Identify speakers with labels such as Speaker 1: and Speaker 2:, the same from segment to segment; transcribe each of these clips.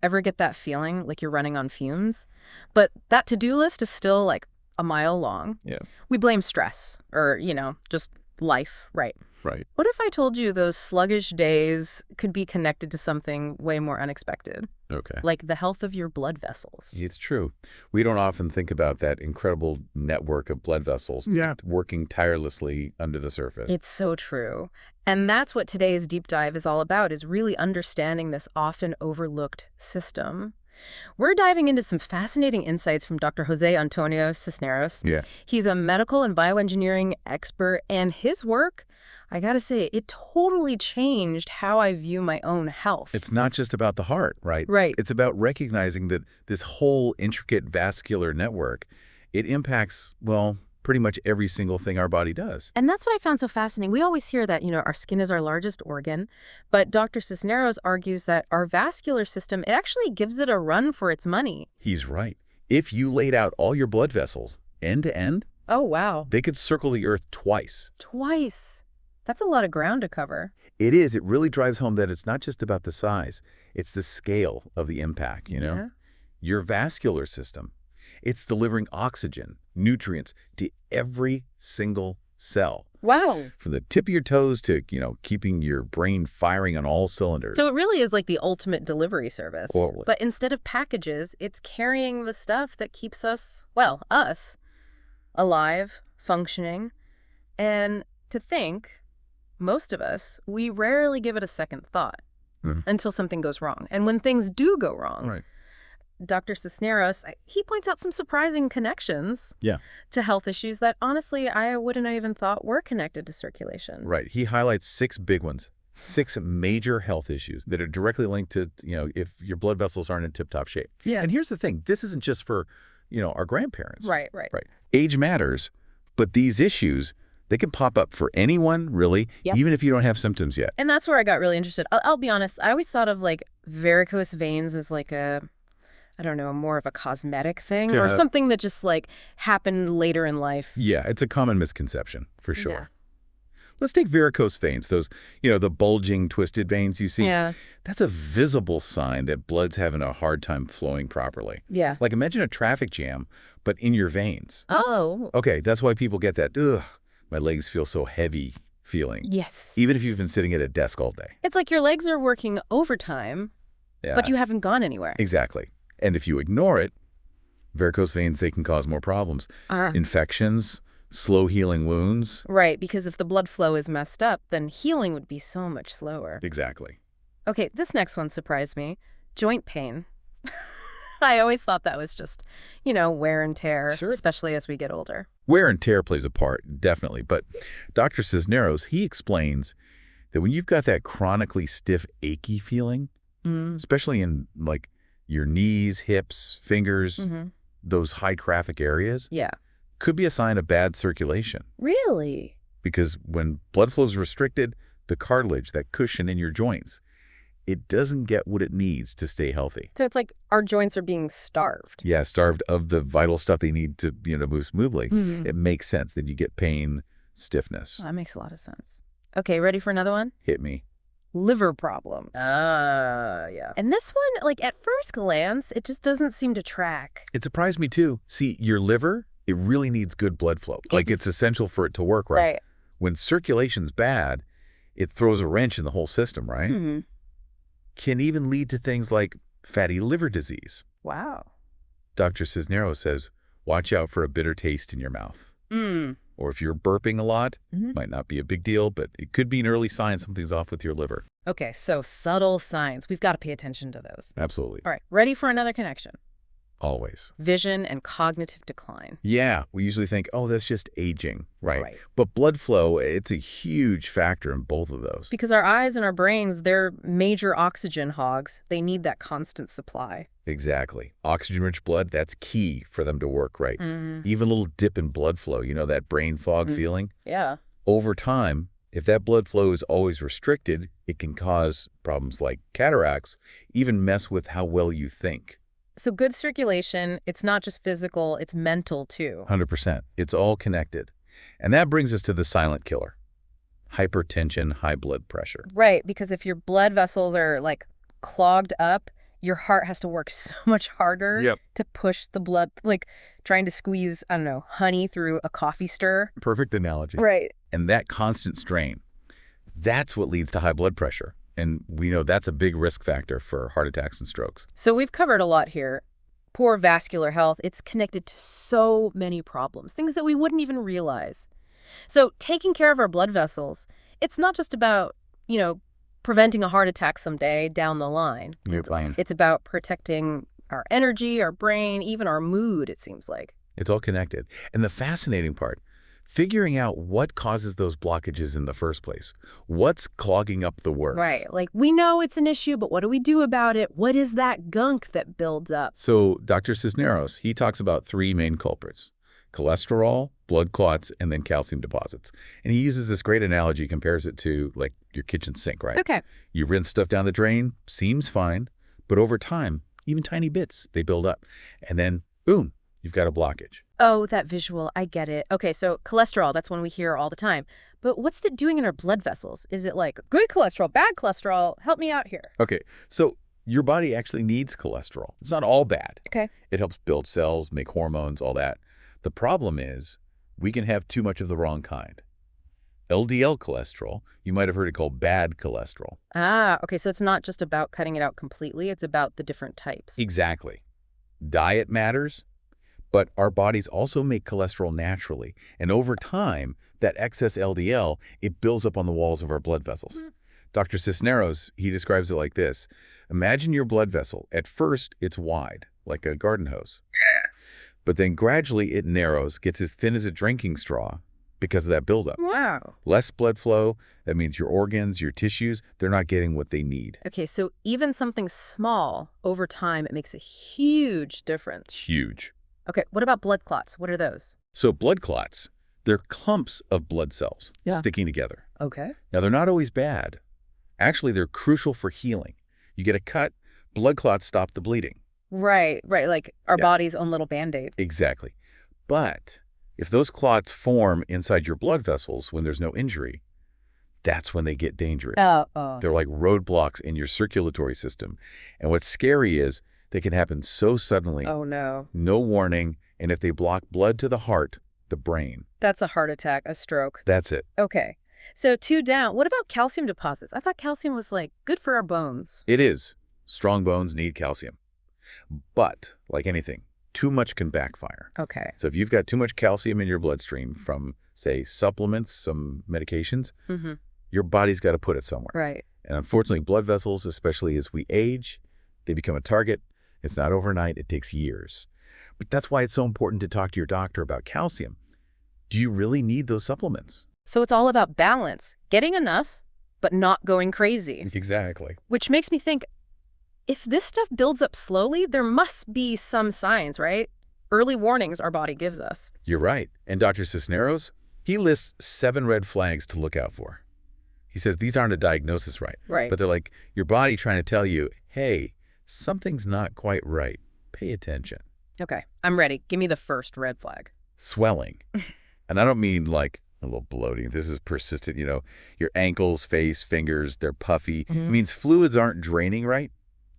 Speaker 1: Ever get that feeling like you're running on fumes? But that to-do list is still like a mile long.
Speaker 2: Yeah.
Speaker 1: We blame stress or, just life, right?
Speaker 2: Right.
Speaker 1: What if I told you those sluggish days could be connected to something way more unexpected?
Speaker 2: Okay.
Speaker 1: Like the health of your blood vessels.
Speaker 2: It's true. We don't often think about that incredible network of blood vessels working tirelessly under the surface.
Speaker 1: It's so true. And that's what today's deep dive is all about, is really understanding this often overlooked system. We're diving into some fascinating insights from Dr. Jose Antonio Cisneros.
Speaker 2: Yeah.
Speaker 1: He's a medical and bioengineering expert, and his work, I gotta say, it totally changed how I view my own health.
Speaker 2: It's not just about the heart, right?
Speaker 1: Right.
Speaker 2: It's about recognizing that this whole intricate vascular network, it impacts, well, pretty much every single thing our body does.
Speaker 1: And that's what I found so fascinating. We always hear that, our skin is our largest organ, but Dr. Cisneros argues that our vascular system, it actually gives it a run for its money.
Speaker 2: He's right. If you laid out all your blood vessels end to end,
Speaker 1: oh, wow.
Speaker 2: they could circle the Earth twice.
Speaker 1: Twice. That's a lot of ground to cover.
Speaker 2: It is. It really drives home that it's not just about the size. It's the scale of the impact,
Speaker 1: Yeah.
Speaker 2: Your vascular system, it's delivering oxygen, nutrients to every single cell.
Speaker 1: Wow.
Speaker 2: From the tip of your toes to, keeping your brain firing on all cylinders.
Speaker 1: So it really is like the ultimate delivery service.
Speaker 2: Totally.
Speaker 1: But instead of packages, it's carrying the stuff that keeps us, us, alive, functioning. And to think, most of us, we rarely give it a second thought until something goes wrong. And when things do go wrong,
Speaker 2: Right.
Speaker 1: Dr. Cisneros, he points out some surprising connections
Speaker 2: Yeah.
Speaker 1: to health issues that, honestly, I wouldn't have even thought were connected to circulation.
Speaker 2: Right. He highlights 6 big ones, 6 major health issues that are directly linked to, if your blood vessels aren't in tip-top shape.
Speaker 1: Yeah.
Speaker 2: And here's the thing. This isn't just for, our grandparents.
Speaker 1: Right.
Speaker 2: Age matters, but these issues, they can pop up for anyone, really,
Speaker 1: Yep.
Speaker 2: even if you don't have symptoms yet.
Speaker 1: And that's where I got really interested. I'll be honest, I always thought of like varicose veins as like more of a cosmetic thing or something that just like happened later in life.
Speaker 2: Yeah, it's a common misconception, for sure.
Speaker 1: Yeah.
Speaker 2: Let's take varicose veins, those, the bulging, twisted veins you see.
Speaker 1: Yeah.
Speaker 2: That's a visible sign that blood's having a hard time flowing properly.
Speaker 1: Yeah.
Speaker 2: Like imagine a traffic jam, but in your veins.
Speaker 1: Oh.
Speaker 2: Okay, that's why people get that, my legs feel so heavy feeling.
Speaker 1: Yes.
Speaker 2: Even if you've been sitting at a desk all day.
Speaker 1: It's like your legs are working overtime,
Speaker 2: Yeah.
Speaker 1: but you haven't gone anywhere.
Speaker 2: Exactly. And if you ignore it, varicose veins, they can cause more problems. Infections, slow healing wounds.
Speaker 1: Right, because if the blood flow is messed up, then healing would be so much slower.
Speaker 2: Exactly.
Speaker 1: Okay, this next one surprised me. Joint pain. I always thought that was just, wear and tear,
Speaker 2: Sure.
Speaker 1: especially as we get older.
Speaker 2: Wear and tear plays a part, definitely. But Dr. Cisneros, he explains that when you've got that chronically stiff, achy feeling, especially in like your knees, hips, fingers, those high traffic areas,
Speaker 1: Yeah.
Speaker 2: could be a sign of bad circulation.
Speaker 1: Really?
Speaker 2: Because when blood flow is restricted, the cartilage, that cushion in your joints, it doesn't get what it needs to stay healthy.
Speaker 1: So it's like our joints are being starved.
Speaker 2: Yeah, starved of the vital stuff they need to, move smoothly. It makes sense that you get pain, stiffness.
Speaker 1: Well, that makes a lot of sense. Okay, ready for another one?
Speaker 2: Hit me.
Speaker 1: Liver problems. Yeah. And this one, like at first glance, it just doesn't seem to track.
Speaker 2: It surprised me too. See, your liver, it really needs good blood flow. Like it's essential for it to work right.
Speaker 1: Right.
Speaker 2: When circulation's bad, it throws a wrench in the whole system, right? Can even lead to things like fatty liver disease.
Speaker 1: Wow.
Speaker 2: Dr. Cisneros says, watch out for a bitter taste in your mouth. Or if you're burping a lot, might not be a big deal, but it could be an early sign something's off with your liver.
Speaker 1: Okay, so subtle signs. We've got to pay attention to those.
Speaker 2: Absolutely.
Speaker 1: All right, ready for another connection?
Speaker 2: Always.
Speaker 1: Vision and cognitive decline.
Speaker 2: Yeah, we usually think, oh, that's just aging, right?
Speaker 1: Right.
Speaker 2: But blood flow, it's a huge factor in both of those.
Speaker 1: Because our eyes and our brains, they're major oxygen hogs. They need that constant supply.
Speaker 2: Exactly. Oxygen-rich blood, that's key for them to work right. Even a little dip in blood flow, that brain fog feeling?
Speaker 1: Yeah.
Speaker 2: Over time, if that blood flow is always restricted, it can cause problems like cataracts, even mess with how well you think.
Speaker 1: So good circulation, it's not just physical, it's mental too.
Speaker 2: 100%. It's all connected. And that brings us to the silent killer. Hypertension, high blood pressure.
Speaker 1: Right, because if your blood vessels are like clogged up, your heart has to work so much harder
Speaker 2: Yep.
Speaker 1: to push the blood, like trying to squeeze, I don't know, honey through a coffee stir.
Speaker 2: Perfect analogy.
Speaker 1: Right.
Speaker 2: And that constant strain, that's what leads to high blood pressure. And we know that's a big risk factor for heart attacks and strokes.
Speaker 1: So we've covered a lot here. Poor vascular health, it's connected to so many problems, things that we wouldn't even realize. So taking care of our blood vessels, it's not just about, preventing a heart attack someday down the line. It's about protecting our energy, our brain, even our mood, it seems like.
Speaker 2: It's all connected. And the fascinating part, figuring out what causes those blockages in the first place. What's clogging up the works?
Speaker 1: Right. Like, we know it's an issue, but what do we do about it? What is that gunk that builds up?
Speaker 2: So Dr. Cisneros, he talks about 3 main culprits: cholesterol, blood clots, and then calcium deposits. And he uses this great analogy, compares it to like your kitchen sink, right?
Speaker 1: Okay.
Speaker 2: You rinse stuff down the drain, seems fine, but over time, even tiny bits, they build up. And then, boom, you've got a blockage.
Speaker 1: Oh, that visual. I get it. Okay, so cholesterol, that's one we hear all the time. But what's that doing in our blood vessels? Is it like good cholesterol, bad cholesterol? Help me out here.
Speaker 2: Okay, so your body actually needs cholesterol. It's not all bad.
Speaker 1: Okay.
Speaker 2: It helps build cells, make hormones, all that. The problem is we can have too much of the wrong kind. LDL cholesterol, you might have heard it called bad cholesterol.
Speaker 1: Ah, okay, so it's not just about cutting it out completely. It's about the different types.
Speaker 2: Exactly. Diet matters, but our bodies also make cholesterol naturally. And over time, that excess LDL, it builds up on the walls of our blood vessels. Dr. Cisneros, he describes it like this. Imagine your blood vessel. At first, it's wide, like a garden hose. But then gradually it narrows, gets as thin as a drinking straw because of that buildup.
Speaker 1: Wow.
Speaker 2: Less blood flow, that means your organs, your tissues, they're not getting what they need.
Speaker 1: Okay, so even something small, over time, it makes a huge difference.
Speaker 2: Huge.
Speaker 1: Okay, what about blood clots? What are those?
Speaker 2: So blood clots, they're clumps of blood cells sticking together.
Speaker 1: Okay.
Speaker 2: Now, they're not always bad. Actually, they're crucial for healing. You get a cut, blood clots stop the bleeding.
Speaker 1: Right, like our body's own little Band-Aid.
Speaker 2: Exactly. But if those clots form inside your blood vessels when there's no injury, that's when they get dangerous. They're like roadblocks in your circulatory system. And what's scary is they can happen so suddenly.
Speaker 1: Oh, no.
Speaker 2: No warning. And if they block blood to the heart, the brain.
Speaker 1: That's a heart attack, a stroke.
Speaker 2: That's it.
Speaker 1: Okay. So 2 down. What about calcium deposits? I thought calcium was like good for our bones.
Speaker 2: It is. Strong bones need calcium. But like anything, too much can backfire.
Speaker 1: Okay.
Speaker 2: So if you've got too much calcium in your bloodstream from, say, supplements, some medications, your body's got to put it somewhere.
Speaker 1: Right.
Speaker 2: And unfortunately, blood vessels, especially as we age, they become a target. It's not overnight. It takes years. But that's why it's so important to talk to your doctor about calcium. Do you really need those supplements?
Speaker 1: So it's all about balance, getting enough, but not going crazy.
Speaker 2: Exactly.
Speaker 1: Which makes me think, if this stuff builds up slowly, there must be some signs, right? Early warnings our body gives us.
Speaker 2: You're right. And Dr. Cisneros, he lists 7 red flags to look out for. He says these aren't a diagnosis, right? But they're like your body trying to tell you, hey, something's not quite right. Pay attention.
Speaker 1: Okay, I'm ready. Give me the first red flag.
Speaker 2: Swelling. And I don't mean like a little bloating. This is persistent, your ankles, face, fingers, they're puffy. It means fluids aren't draining right,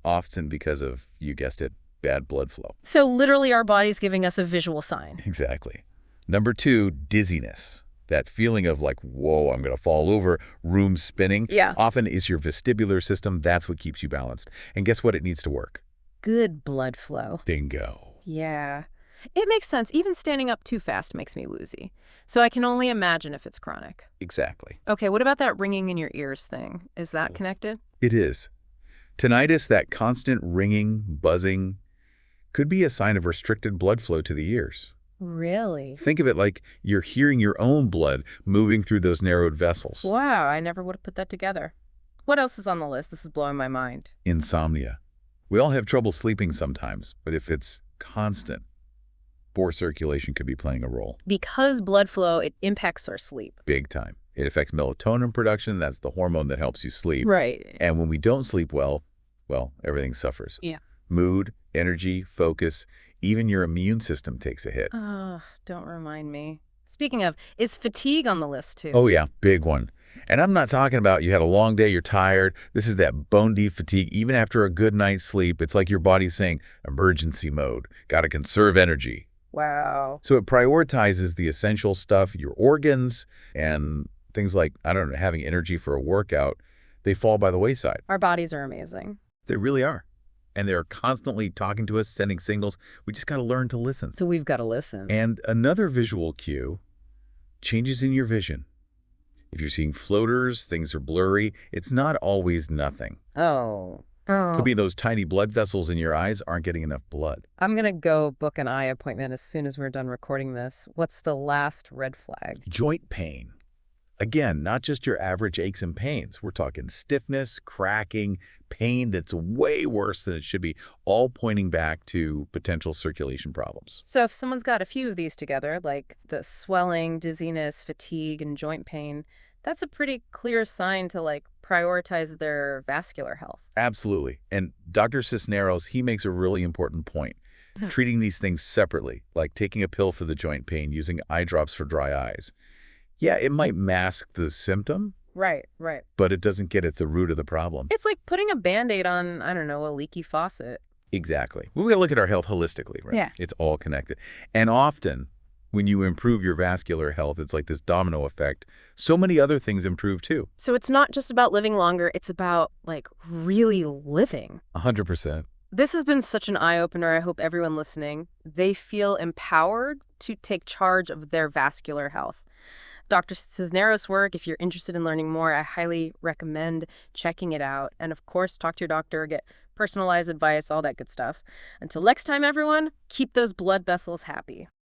Speaker 2: often because of, you guessed it, bad blood flow.
Speaker 1: So literally our body's giving us a visual sign.
Speaker 2: Exactly. Number 2, dizziness. That feeling of like, whoa, I'm going to fall over, room spinning.
Speaker 1: Yeah.
Speaker 2: Often is your vestibular system. That's what keeps you balanced. And guess what? It needs to work.
Speaker 1: Good blood flow.
Speaker 2: Bingo.
Speaker 1: Yeah. It makes sense. Even standing up too fast makes me woozy. So I can only imagine if it's chronic.
Speaker 2: Exactly.
Speaker 1: Okay, what about that ringing in your ears thing? Is that connected?
Speaker 2: It is. Tinnitus, that constant ringing, buzzing, could be a sign of restricted blood flow to the ears.
Speaker 1: Really?
Speaker 2: Think of it like you're hearing your own blood moving through those narrowed vessels.
Speaker 1: Wow, I never would have put that together. What else is on the list? This is blowing my mind.
Speaker 2: Insomnia. We all have trouble sleeping sometimes, but if it's constant, poor circulation could be playing a role.
Speaker 1: Because blood flow, it impacts our sleep.
Speaker 2: Big time. It affects melatonin production. That's the hormone that helps you sleep.
Speaker 1: Right.
Speaker 2: And when we don't sleep well, everything suffers.
Speaker 1: Yeah.
Speaker 2: Mood, energy, focus, even your immune system takes a hit.
Speaker 1: Oh, don't remind me. Speaking of, is fatigue on the list too?
Speaker 2: Oh yeah, big one. And I'm not talking about you had a long day, you're tired. This is that bone-deep fatigue. Even after a good night's sleep, it's like your body's saying, emergency mode, got to conserve energy.
Speaker 1: Wow.
Speaker 2: So it prioritizes the essential stuff, your organs, and things like, I don't know, having energy for a workout, they fall by the wayside.
Speaker 1: Our bodies are amazing.
Speaker 2: They really are. And they're constantly talking to us, sending signals. We just got to learn to listen.
Speaker 1: So we've got to listen.
Speaker 2: And another visual cue, changes in your vision. If you're seeing floaters, things are blurry, it's not always nothing.
Speaker 1: Oh.
Speaker 2: Could be those tiny blood vessels in your eyes aren't getting enough blood.
Speaker 1: I'm going to go book an eye appointment as soon as we're done recording this. What's the last red flag?
Speaker 2: Joint pain. Again, not just your average aches and pains. We're talking stiffness, cracking, pain that's way worse than it should be, all pointing back to potential circulation problems.
Speaker 1: So if someone's got a few of these together, like the swelling, dizziness, fatigue, and joint pain, that's a pretty clear sign to prioritize their vascular health.
Speaker 2: Absolutely. And Dr. Cisneros, he makes a really important point. Treating these things separately, like taking a pill for the joint pain, using eye drops for dry eyes. Yeah, it might mask the symptom.
Speaker 1: Right.
Speaker 2: But it doesn't get at the root of the problem.
Speaker 1: It's like putting a Band-Aid on, I don't know, a leaky faucet.
Speaker 2: Exactly. We got to look at our health holistically, right?
Speaker 1: Yeah.
Speaker 2: It's all connected. And often, when you improve your vascular health, it's like this domino effect. So many other things improve too.
Speaker 1: So it's not just about living longer, it's about, really living.
Speaker 2: 100%.
Speaker 1: This has been such an eye-opener. I hope everyone listening, they feel empowered to take charge of their vascular health. Dr. Cisneros' work, if you're interested in learning more, I highly recommend checking it out. And of course, talk to your doctor, get personalized advice, all that good stuff. Until next time, everyone, keep those blood vessels happy.